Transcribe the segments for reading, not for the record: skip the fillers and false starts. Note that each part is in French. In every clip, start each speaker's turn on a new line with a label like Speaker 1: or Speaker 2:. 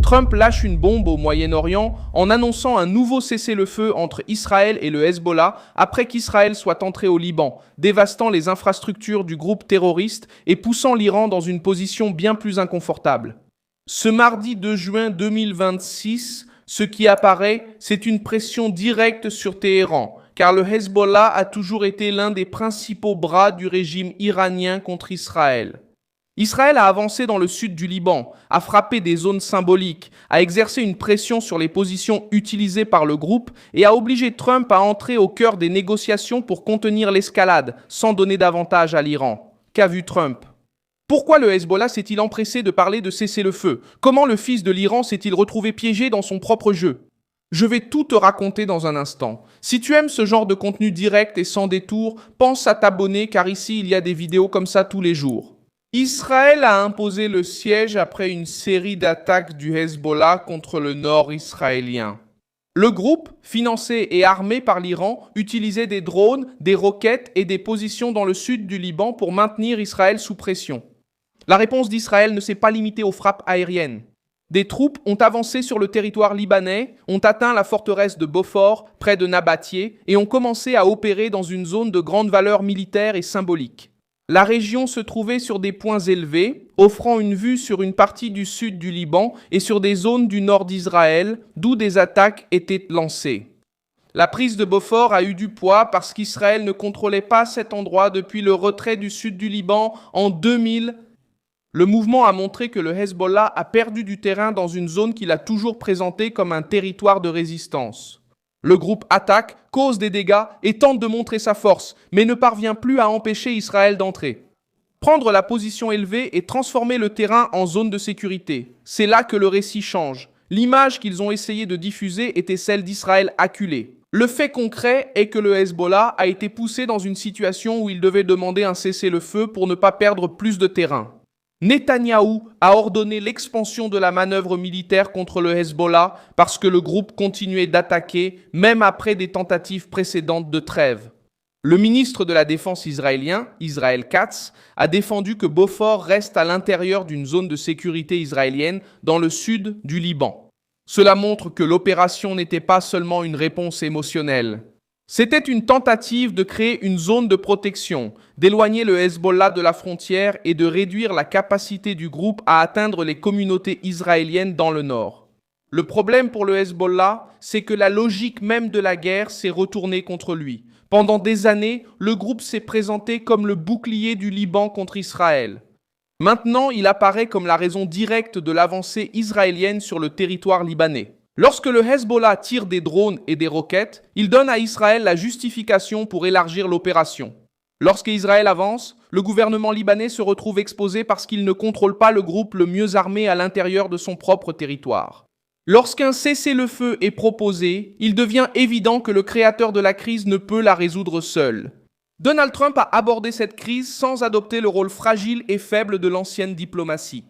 Speaker 1: Trump lâche une bombe au Moyen-Orient en annonçant un nouveau cessez-le-feu entre Israël et le Hezbollah après qu'Israël soit entré au Liban, dévastant les infrastructures du groupe terroriste et poussant l'Iran dans une position bien plus inconfortable. Ce mardi 2 juin 2026, ce qui apparaît, c'est une pression directe sur Téhéran, car le Hezbollah a toujours été l'un des principaux bras du régime iranien contre Israël. Israël a avancé dans le sud du Liban, a frappé des zones symboliques, a exercé une pression sur les positions utilisées par le groupe et a obligé Trump à entrer au cœur des négociations pour contenir l'escalade, sans donner d'avantage à l'Iran. Qu'a vu Trump ? Pourquoi le Hezbollah s'est-il empressé de parler de cessez-le-feu ? Comment le fils de l'Iran s'est-il retrouvé piégé dans son propre jeu ? Je vais tout te raconter dans un instant. Si tu aimes ce genre de contenu direct et sans détour, pense à t'abonner car ici il y a des vidéos comme ça tous les jours. Israël a imposé le siège après une série d'attaques du Hezbollah contre le nord israélien. Le groupe, financé et armé par l'Iran, utilisait des drones, des roquettes et des positions dans le sud du Liban pour maintenir Israël sous pression. La réponse d'Israël ne s'est pas limitée aux frappes aériennes. Des troupes ont avancé sur le territoire libanais, ont atteint la forteresse de Beaufort, près de Nabatieh, et ont commencé à opérer dans une zone de grande valeur militaire et symbolique. La région se trouvait sur des points élevés, offrant une vue sur une partie du sud du Liban et sur des zones du nord d'Israël, d'où des attaques étaient lancées. La prise de Beaufort a eu du poids parce qu'Israël ne contrôlait pas cet endroit depuis le retrait du sud du Liban en 2000. Le mouvement a montré que le Hezbollah a perdu du terrain dans une zone qu'il a toujours présentée comme un territoire de résistance. Le groupe attaque, cause des dégâts et tente de montrer sa force, mais ne parvient plus à empêcher Israël d'entrer. Prendre la position élevée et transformer le terrain en zone de sécurité. C'est là que le récit change. L'image qu'ils ont essayé de diffuser était celle d'Israël acculé. Le fait concret est que le Hezbollah a été poussé dans une situation où il devait demander un cessez-le-feu pour ne pas perdre plus de terrain. Netanyahou a ordonné l'expansion de la manœuvre militaire contre le Hezbollah parce que le groupe continuait d'attaquer même après des tentatives précédentes de trêve. Le ministre de la Défense israélien, Israel Katz, a défendu que Beaufort reste à l'intérieur d'une zone de sécurité israélienne dans le sud du Liban. Cela montre que l'opération n'était pas seulement une réponse émotionnelle. C'était une tentative de créer une zone de protection, d'éloigner le Hezbollah de la frontière et de réduire la capacité du groupe à atteindre les communautés israéliennes dans le nord. Le problème pour le Hezbollah, c'est que la logique même de la guerre s'est retournée contre lui. Pendant des années, le groupe s'est présenté comme le bouclier du Liban contre Israël. Maintenant, il apparaît comme la raison directe de l'avancée israélienne sur le territoire libanais. Lorsque le Hezbollah tire des drones et des roquettes, il donne à Israël la justification pour élargir l'opération. Lorsqu'Israël avance, le gouvernement libanais se retrouve exposé parce qu'il ne contrôle pas le groupe le mieux armé à l'intérieur de son propre territoire. Lorsqu'un cessez-le-feu est proposé, il devient évident que le créateur de la crise ne peut la résoudre seul. Donald Trump a abordé cette crise sans adopter le rôle fragile et faible de l'ancienne diplomatie.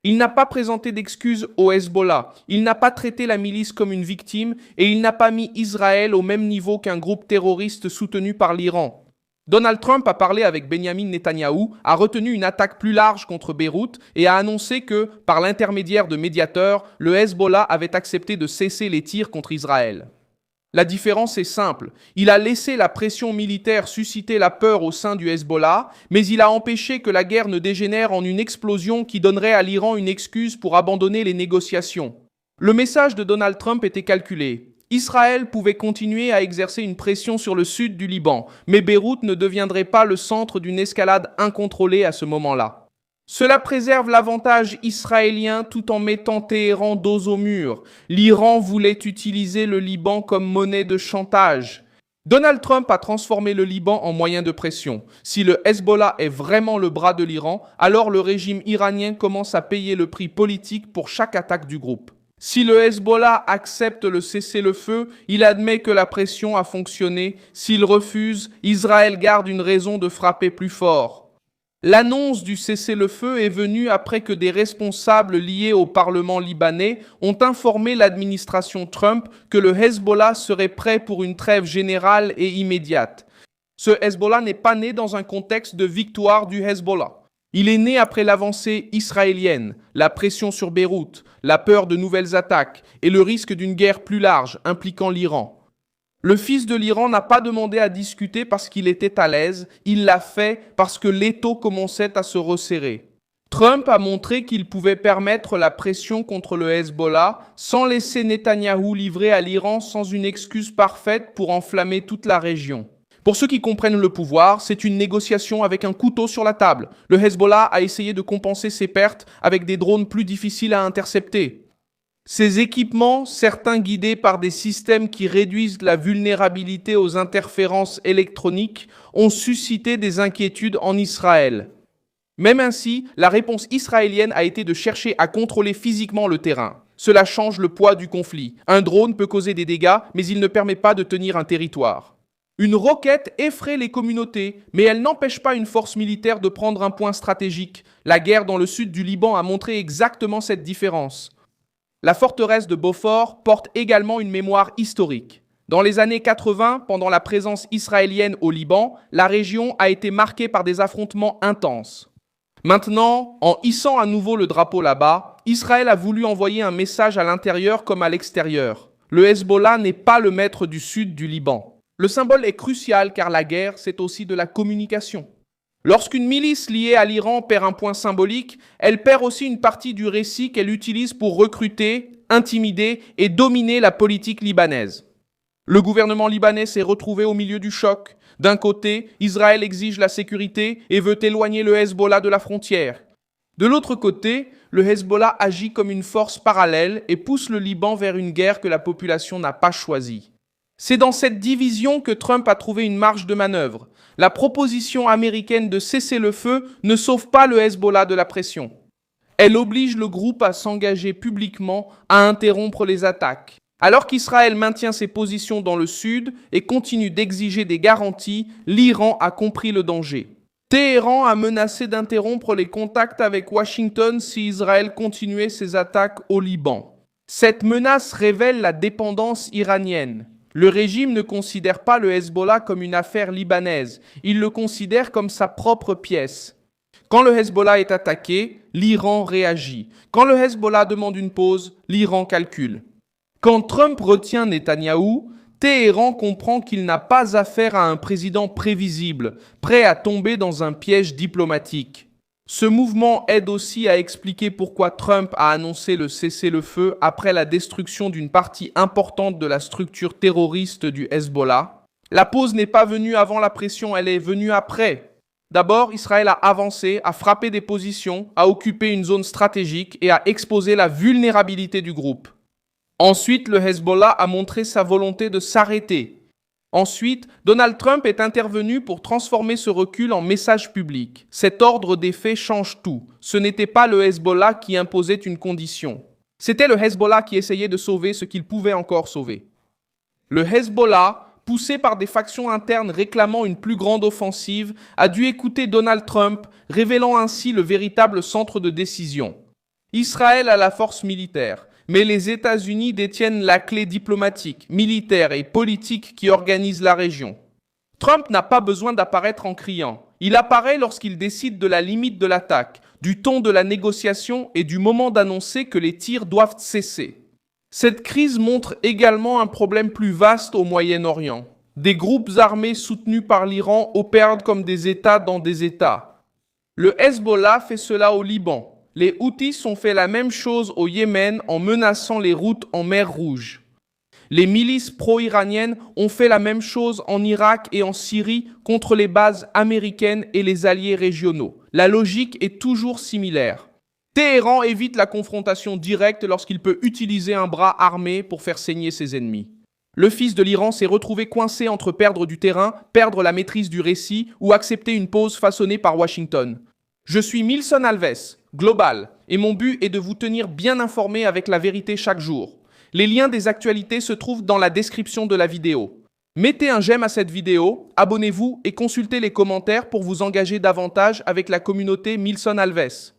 Speaker 1: Il n'a pas présenté d'excuses au Hezbollah, il n'a pas traité la milice comme une victime et il n'a pas mis Israël au même niveau qu'un groupe terroriste soutenu par l'Iran. Donald Trump a parlé avec Benjamin Netanyahou, a retenu une attaque plus large contre Beyrouth et a annoncé que, par l'intermédiaire de médiateurs, le Hezbollah avait accepté de cesser les tirs contre Israël. La différence est simple. Il a laissé la pression militaire susciter la peur au sein du Hezbollah, mais il a empêché que la guerre ne dégénère en une explosion qui donnerait à l'Iran une excuse pour abandonner les négociations. Le message de Donald Trump était calculé. Israël pouvait continuer à exercer une pression sur le sud du Liban, mais Beyrouth ne deviendrait pas le centre d'une escalade incontrôlée à ce moment-là. Cela préserve l'avantage israélien tout en mettant Téhéran dos au mur. L'Iran voulait utiliser le Liban comme monnaie de chantage. Donald Trump a transformé le Liban en moyen de pression. Si le Hezbollah est vraiment le bras de l'Iran, alors le régime iranien commence à payer le prix politique pour chaque attaque du groupe. Si le Hezbollah accepte le cessez-le-feu, il admet que la pression a fonctionné. S'il refuse, Israël garde une raison de frapper plus fort. L'annonce du cessez-le-feu est venue après que des responsables liés au Parlement libanais ont informé l'administration Trump que le Hezbollah serait prêt pour une trêve générale et immédiate. Ce Hezbollah n'est pas né dans un contexte de victoire du Hezbollah. Il est né après l'avancée israélienne, la pression sur Beyrouth, la peur de nouvelles attaques et le risque d'une guerre plus large impliquant l'Iran. Le fils de l'Iran n'a pas demandé à discuter parce qu'il était à l'aise, il l'a fait parce que l'étau commençait à se resserrer. Trump a montré qu'il pouvait permettre la pression contre le Hezbollah sans laisser Netanyahou livrer à l'Iran sans une excuse parfaite pour enflammer toute la région. Pour ceux qui comprennent le pouvoir, c'est une négociation avec un couteau sur la table. Le Hezbollah a essayé de compenser ses pertes avec des drones plus difficiles à intercepter. Ces équipements, certains guidés par des systèmes qui réduisent la vulnérabilité aux interférences électroniques, ont suscité des inquiétudes en Israël. Même ainsi, la réponse israélienne a été de chercher à contrôler physiquement le terrain. Cela change le poids du conflit. Un drone peut causer des dégâts, mais il ne permet pas de tenir un territoire. Une roquette effraie les communautés, mais elle n'empêche pas une force militaire de prendre un point stratégique. La guerre dans le sud du Liban a montré exactement cette différence. La forteresse de Beaufort porte également une mémoire historique. Dans les années 80, pendant la présence israélienne au Liban, la région a été marquée par des affrontements intenses. Maintenant, en hissant à nouveau le drapeau là-bas, Israël a voulu envoyer un message à l'intérieur comme à l'extérieur. Le Hezbollah n'est pas le maître du sud du Liban. Le symbole est crucial car la guerre, c'est aussi de la communication. Lorsqu'une milice liée à l'Iran perd un point symbolique, elle perd aussi une partie du récit qu'elle utilise pour recruter, intimider et dominer la politique libanaise. Le gouvernement libanais s'est retrouvé au milieu du choc. D'un côté, Israël exige la sécurité et veut éloigner le Hezbollah de la frontière. De l'autre côté, le Hezbollah agit comme une force parallèle et pousse le Liban vers une guerre que la population n'a pas choisie. C'est dans cette division que Trump a trouvé une marge de manœuvre. La proposition américaine de cesser le feu ne sauve pas le Hezbollah de la pression. Elle oblige le groupe à s'engager publiquement à interrompre les attaques. Alors qu'Israël maintient ses positions dans le sud et continue d'exiger des garanties, l'Iran a compris le danger. Téhéran a menacé d'interrompre les contacts avec Washington si Israël continuait ses attaques au Liban. Cette menace révèle la dépendance iranienne. Le régime ne considère pas le Hezbollah comme une affaire libanaise, il le considère comme sa propre pièce. Quand le Hezbollah est attaqué, l'Iran réagit. Quand le Hezbollah demande une pause, l'Iran calcule. Quand Trump retient Netanyahou, Téhéran comprend qu'il n'a pas affaire à un président prévisible, prêt à tomber dans un piège diplomatique. Ce mouvement aide aussi à expliquer pourquoi Trump a annoncé le cessez-le-feu après la destruction d'une partie importante de la structure terroriste du Hezbollah. La pause n'est pas venue avant la pression, elle est venue après. D'abord, Israël a avancé, a frappé des positions, a occupé une zone stratégique et a exposé la vulnérabilité du groupe. Ensuite, le Hezbollah a montré sa volonté de s'arrêter. Ensuite, Donald Trump est intervenu pour transformer ce recul en message public. Cet ordre des faits change tout. Ce n'était pas le Hezbollah qui imposait une condition. C'était le Hezbollah qui essayait de sauver ce qu'il pouvait encore sauver. Le Hezbollah, poussé par des factions internes réclamant une plus grande offensive, a dû écouter Donald Trump, révélant ainsi le véritable centre de décision. Israël a la force militaire. Mais les États-Unis détiennent la clé diplomatique, militaire et politique qui organise la région. Trump n'a pas besoin d'apparaître en criant. Il apparaît lorsqu'il décide de la limite de l'attaque, du ton de la négociation et du moment d'annoncer que les tirs doivent cesser. Cette crise montre également un problème plus vaste au Moyen-Orient. Des groupes armés soutenus par l'Iran opèrent comme des États dans des États. Le Hezbollah fait cela au Liban. Les Houthis ont fait la même chose au Yémen en menaçant les routes en mer Rouge. Les milices pro-iraniennes ont fait la même chose en Irak et en Syrie contre les bases américaines et les alliés régionaux. La logique est toujours similaire. Téhéran évite la confrontation directe lorsqu'il peut utiliser un bras armé pour faire saigner ses ennemis. Le fils de l'Iran s'est retrouvé coincé entre perdre du terrain, perdre la maîtrise du récit ou accepter une pause façonnée par Washington. Je suis Milson Alves, Global, et mon but est de vous tenir bien informé avec la vérité chaque jour. Les liens des actualités se trouvent dans la description de la vidéo. Mettez un j'aime à cette vidéo, abonnez-vous et consultez les commentaires pour vous engager davantage avec la communauté Milson Alves.